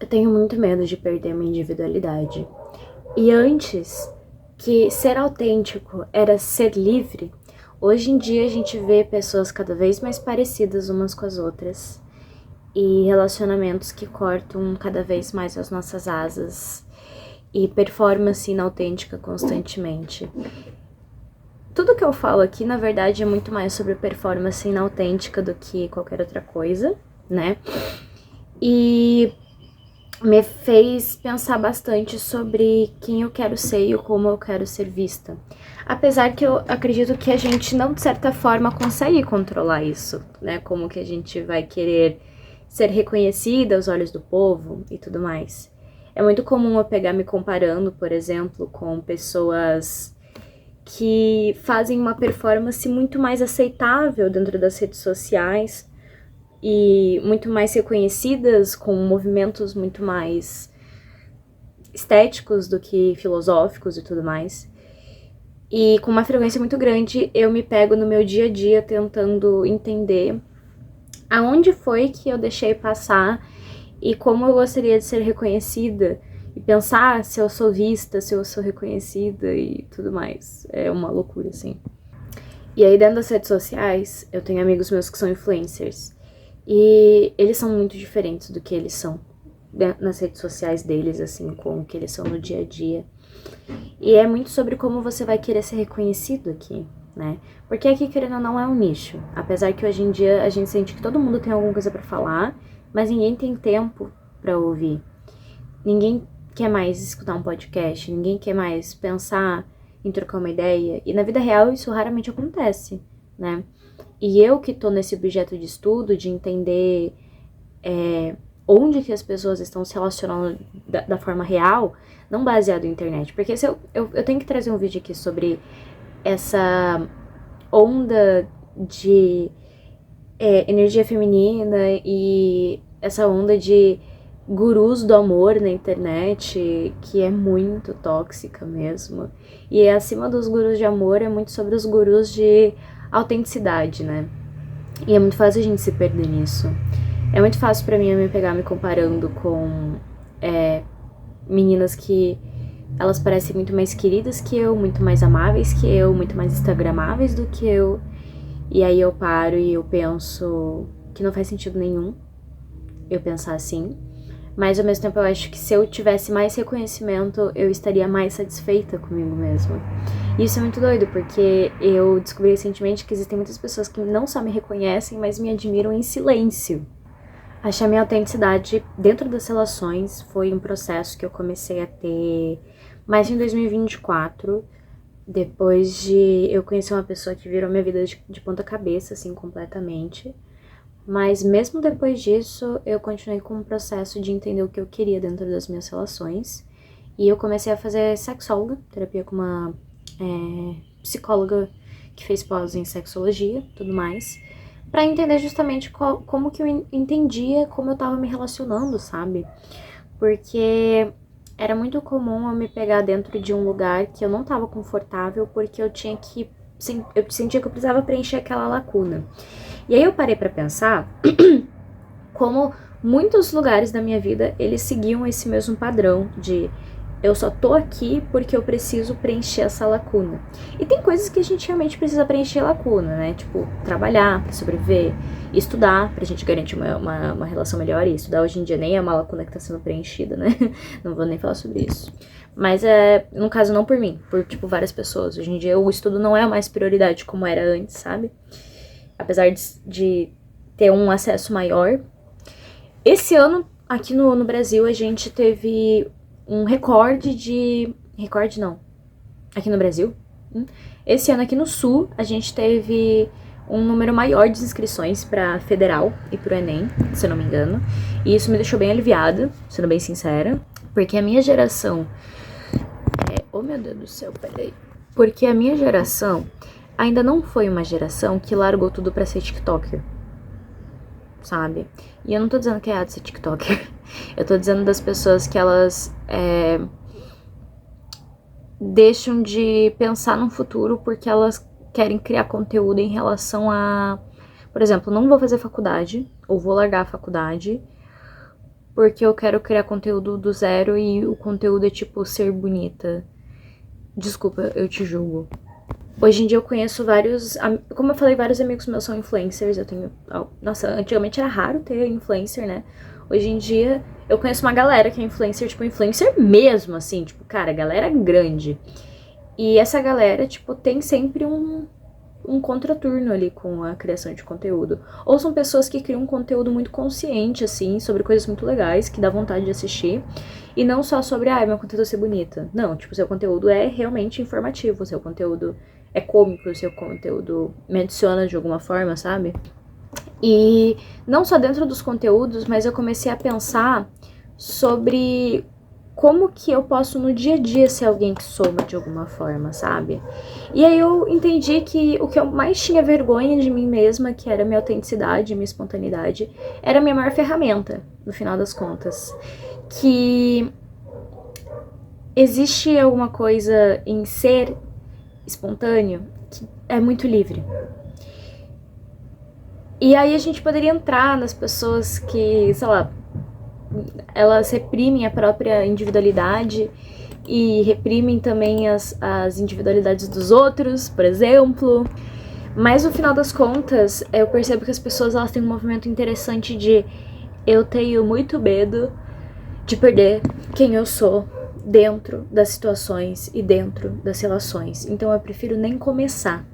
Eu tenho muito medo de perder minha individualidade. E antes que ser autêntico era ser livre, hoje em dia a gente vê pessoas cada vez mais parecidas umas com as outras e relacionamentos que cortam cada vez mais as nossas asas e performance inautêntica constantemente. Tudo que eu falo aqui, na verdade, é muito mais sobre performance inautêntica do que qualquer outra coisa, né? E me fez pensar bastante sobre quem eu quero ser e como eu quero ser vista. Apesar que eu acredito que a gente não, de certa forma, consegue controlar isso, né? Como que a gente vai querer ser reconhecida aos olhos do povo e tudo mais. É muito comum eu pegar me comparando, por exemplo, com pessoas que fazem uma performance muito mais aceitável dentro das redes sociais e muito mais reconhecidas, com movimentos muito mais estéticos do que filosóficos e tudo mais. E com uma frequência muito grande, eu me pego no meu dia a dia tentando entender aonde foi que eu deixei passar e como eu gostaria de ser reconhecida e pensar se eu sou vista, se eu sou reconhecida e tudo mais. É uma loucura, assim. E aí, dentro das redes sociais, eu tenho amigos meus que são influencers. E eles são muito diferentes do que eles são nas redes sociais deles, assim, com o que eles são no dia a dia. E é muito sobre como você vai querer ser reconhecido aqui, né? Porque aqui, querendo ou não, é um nicho. Apesar que hoje em dia a gente sente que todo mundo tem alguma coisa pra falar, mas ninguém tem tempo pra ouvir. Ninguém quer mais escutar um podcast, ninguém quer mais pensar em trocar uma ideia. E na vida real isso raramente acontece, né? E eu que tô nesse objeto de estudo, de entender onde que as pessoas estão se relacionando da forma real, não baseado em internet. Porque se eu tenho que trazer um vídeo aqui sobre essa onda de energia feminina e essa onda de gurus do amor na internet, que é muito tóxica mesmo. E acima dos gurus de amor, é muito sobre os gurus de autenticidade, né? E é muito fácil a gente se perder nisso. É muito fácil pra mim eu me pegar me comparando com meninas que elas parecem muito mais queridas que eu, muito mais amáveis que eu, muito mais instagramáveis do que eu. E aí eu paro e eu penso que não faz sentido nenhum eu pensar assim. Mas ao mesmo tempo eu acho que se eu tivesse mais reconhecimento, eu estaria mais satisfeita comigo mesma. E isso é muito doido, porque eu descobri recentemente que existem muitas pessoas que não só me reconhecem, mas me admiram em silêncio. Achar minha autenticidade dentro das relações foi um processo que eu comecei a ter mais em 2024, depois de eu conhecer uma pessoa que virou minha vida de ponta cabeça, assim, completamente. Mas mesmo depois disso, eu continuei com um processo de entender o que eu queria dentro das minhas relações. E eu comecei a fazer sexóloga, terapia com uma psicóloga que fez pós em sexologia, tudo mais, pra entender justamente como que eu entendia como eu tava me relacionando, sabe? Porque era muito comum eu me pegar dentro de um lugar que eu não tava confortável, porque eu sentia que eu precisava preencher aquela lacuna. E aí eu parei pra pensar como muitos lugares da minha vida, eles seguiam esse mesmo padrão de eu só tô aqui porque eu preciso preencher essa lacuna. E tem coisas que a gente realmente precisa preencher lacuna, né? Tipo, trabalhar pra sobreviver, estudar pra gente garantir uma relação melhor. E estudar hoje em dia nem é uma lacuna que tá sendo preenchida, né? Não vou nem falar sobre isso. Mas no caso, não por mim, por, tipo, várias pessoas. Hoje em dia o estudo não é mais prioridade como era antes, sabe? Apesar de ter um acesso maior. Esse ano, aqui no Brasil, a gente teve um recorde de... Recorde não. Aqui no Brasil. Esse ano aqui no Sul, a gente teve um número maior de inscrições pra Federal e pro Enem, se eu não me engano. E isso me deixou bem aliviada, sendo bem sincera. Porque a minha geração... Oh, meu Deus do céu, peraí. Porque a minha geração ainda não foi uma geração que largou tudo pra ser TikToker, sabe? E eu não tô dizendo que é errado ser TikToker. Eu tô dizendo das pessoas que elas deixam de pensar no futuro porque elas querem criar conteúdo em relação a... Por exemplo, não vou fazer faculdade, ou vou largar a faculdade, porque eu quero criar conteúdo do zero e o conteúdo é tipo ser bonita. Desculpa, eu te julgo. Hoje em dia eu conheço vários, como eu falei, vários amigos meus são influencers, eu tenho, nossa, antigamente era raro ter influencer, né? Hoje em dia eu conheço uma galera que é influencer, tipo, influencer mesmo, assim, tipo, cara, galera grande. E essa galera, tipo, tem sempre um contraturno ali com a criação de conteúdo. Ou são pessoas que criam um conteúdo muito consciente, assim, sobre coisas muito legais, que dá vontade de assistir. E não só sobre, meu conteúdo ser bonita. Não, tipo, seu conteúdo é realmente informativo, seu conteúdo é cômico, seu conteúdo me adiciona de alguma forma, sabe? E não só dentro dos conteúdos, mas eu comecei a pensar sobre como que eu posso no dia a dia ser alguém que soma de alguma forma, sabe? E aí eu entendi que o que eu mais tinha vergonha de mim mesma, que era minha autenticidade, minha espontaneidade, era a minha maior ferramenta, no final das contas. Que existe alguma coisa em ser espontâneo que é muito livre. E aí a gente poderia entrar nas pessoas que, sei lá, elas reprimem a própria individualidade e reprimem também as individualidades dos outros, por exemplo. Mas no final das contas, eu percebo que as pessoas elas têm um movimento interessante de eu tenho muito medo de perder quem eu sou dentro das situações e dentro das relações. Então eu prefiro nem começar.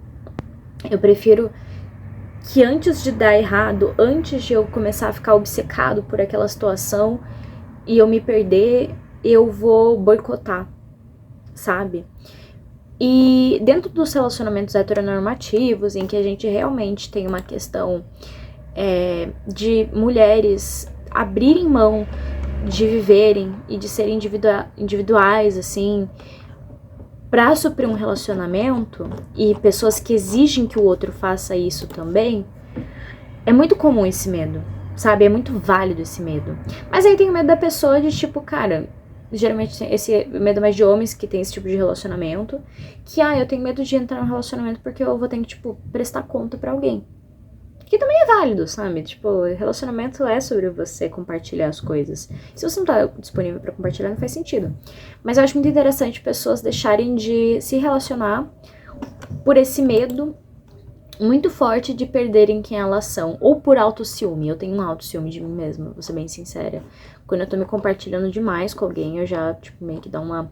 Eu prefiro que antes de dar errado, antes de eu começar a ficar obcecado por aquela situação e eu me perder, eu vou boicotar, sabe? E dentro dos relacionamentos heteronormativos, em que a gente realmente tem uma questão de mulheres abrirem mão de viverem e de serem individuais, assim, pra suprir um relacionamento, e pessoas que exigem que o outro faça isso também, é muito comum esse medo, sabe? É muito válido esse medo. Mas aí tem o medo da pessoa de tipo, cara, geralmente esse medo mais de homens que tem esse tipo de relacionamento, que, eu tenho medo de entrar num relacionamento porque eu vou ter que, tipo, prestar conta pra alguém. Que também é válido, sabe? Tipo, relacionamento é sobre você compartilhar as coisas. Se você não tá disponível pra compartilhar, não faz sentido. Mas eu acho muito interessante pessoas deixarem de se relacionar por esse medo muito forte de perderem quem elas são. Ou por autociúme. Eu tenho um autociúme de mim mesma, vou ser bem sincera. Quando eu tô me compartilhando demais com alguém, eu já, tipo, meio que dá uma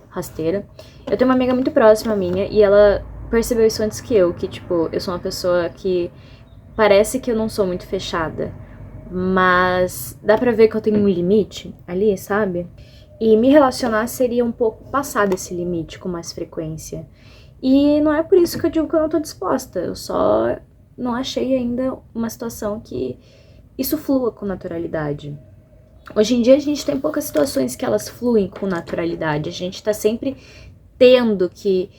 rasteira. Eu tenho uma amiga muito próxima minha e ela percebeu isso antes que eu. Que, tipo, eu sou uma pessoa que parece que eu não sou muito fechada, mas dá pra ver que eu tenho um limite ali, sabe? E me relacionar seria um pouco passar desse limite com mais frequência. E não é por isso que eu digo que eu não tô disposta, eu só não achei ainda uma situação que isso flua com naturalidade. Hoje em dia a gente tem poucas situações que elas fluem com naturalidade, a gente tá sempre tendo que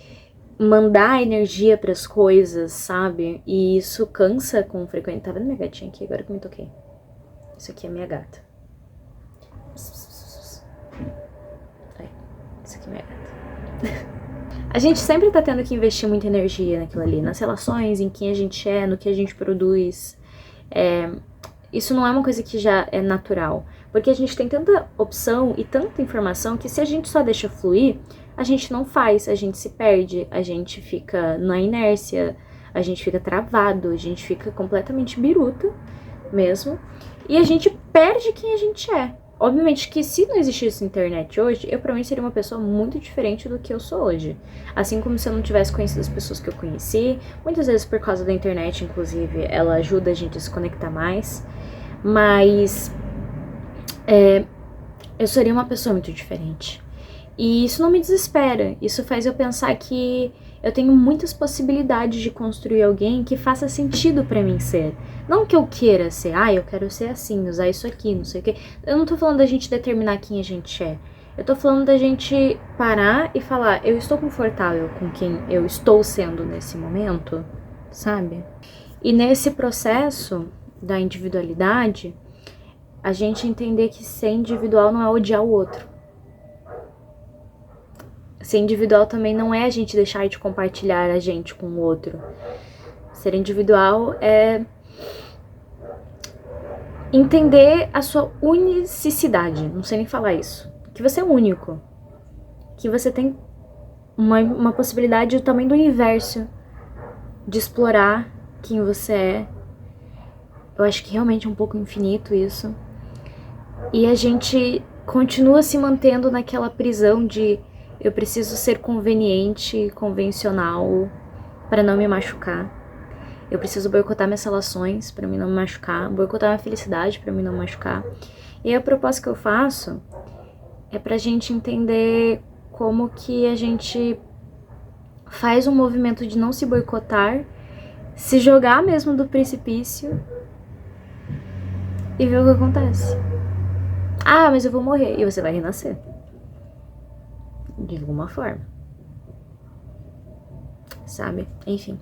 mandar energia pras coisas, sabe? E isso cansa com frequência. Tá vendo minha gatinha aqui? Agora que eu me toquei. Isso aqui é minha gata. Isso aqui é minha gata. A gente sempre tá tendo que investir muita energia naquilo ali, nas relações, em quem a gente é, no que a gente produz. Isso não é uma coisa que já é natural. Porque a gente tem tanta opção e tanta informação que se a gente só deixa fluir, a gente não faz, a gente se perde, a gente fica na inércia, a gente fica travado, a gente fica completamente biruta mesmo. E a gente perde quem a gente é. Obviamente que se não existisse internet hoje, eu provavelmente seria uma pessoa muito diferente do que eu sou hoje. Assim como se eu não tivesse conhecido as pessoas que eu conheci, muitas vezes por causa da internet, inclusive, ela ajuda a gente a se conectar mais. Mas eu seria uma pessoa muito diferente. E isso não me desespera, isso faz eu pensar que eu tenho muitas possibilidades de construir alguém que faça sentido pra mim ser. Não que eu queira ser, eu quero ser assim, usar isso aqui, não sei o quê. Eu não tô falando da gente determinar quem a gente é. Eu tô falando da gente parar e falar, eu estou confortável com quem eu estou sendo nesse momento, sabe? E nesse processo da individualidade, a gente entender que ser individual não é odiar o outro. Ser individual também não é a gente deixar de compartilhar a gente com o outro. Ser individual é entender a sua unicidade, não sei nem falar isso, que você é único, que você tem uma possibilidade do tamanho do universo de explorar quem você é. Eu acho que realmente é um pouco infinito isso. E a gente continua se mantendo naquela prisão de eu preciso ser conveniente, convencional, para não me machucar. Eu preciso boicotar minhas relações para mim não me machucar, boicotar minha felicidade para mim não me machucar. E aí a proposta que eu faço é pra gente entender como que a gente faz um movimento de não se boicotar, se jogar mesmo do precipício e ver o que acontece. Ah, mas eu vou morrer. E você vai renascer. De alguma forma. Sabe? Enfim.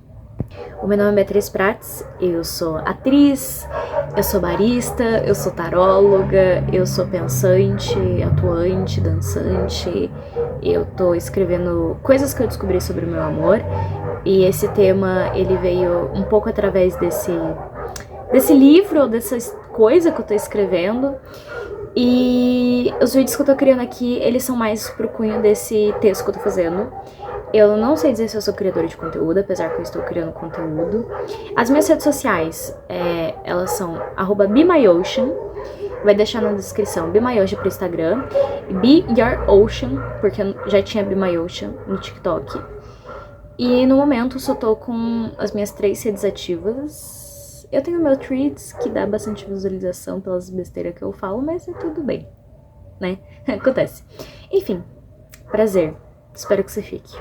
O meu nome é Beatriz Prates, eu sou atriz, eu sou barista, eu sou taróloga, eu sou pensante, atuante, dançante. Eu tô escrevendo coisas que eu descobri sobre o meu amor. E esse tema, ele veio um pouco através desse livro, ou dessa coisa que eu tô escrevendo. E os vídeos que eu tô criando aqui, eles são mais pro cunho desse texto que eu tô fazendo. Eu não sei dizer se eu sou criadora de conteúdo, apesar que eu estou criando conteúdo. As minhas redes sociais, elas são @BeMyOcean, vai deixar na descrição, BeMyOcean pro Instagram, BeYourOcean, porque eu já tinha BeMyOcean no TikTok. E no momento eu só tô com as minhas 3 redes ativas. Eu tenho meu Threads, que dá bastante visualização pelas besteiras que eu falo, mas é tudo bem, né? Acontece. Enfim, prazer. Espero que você fique.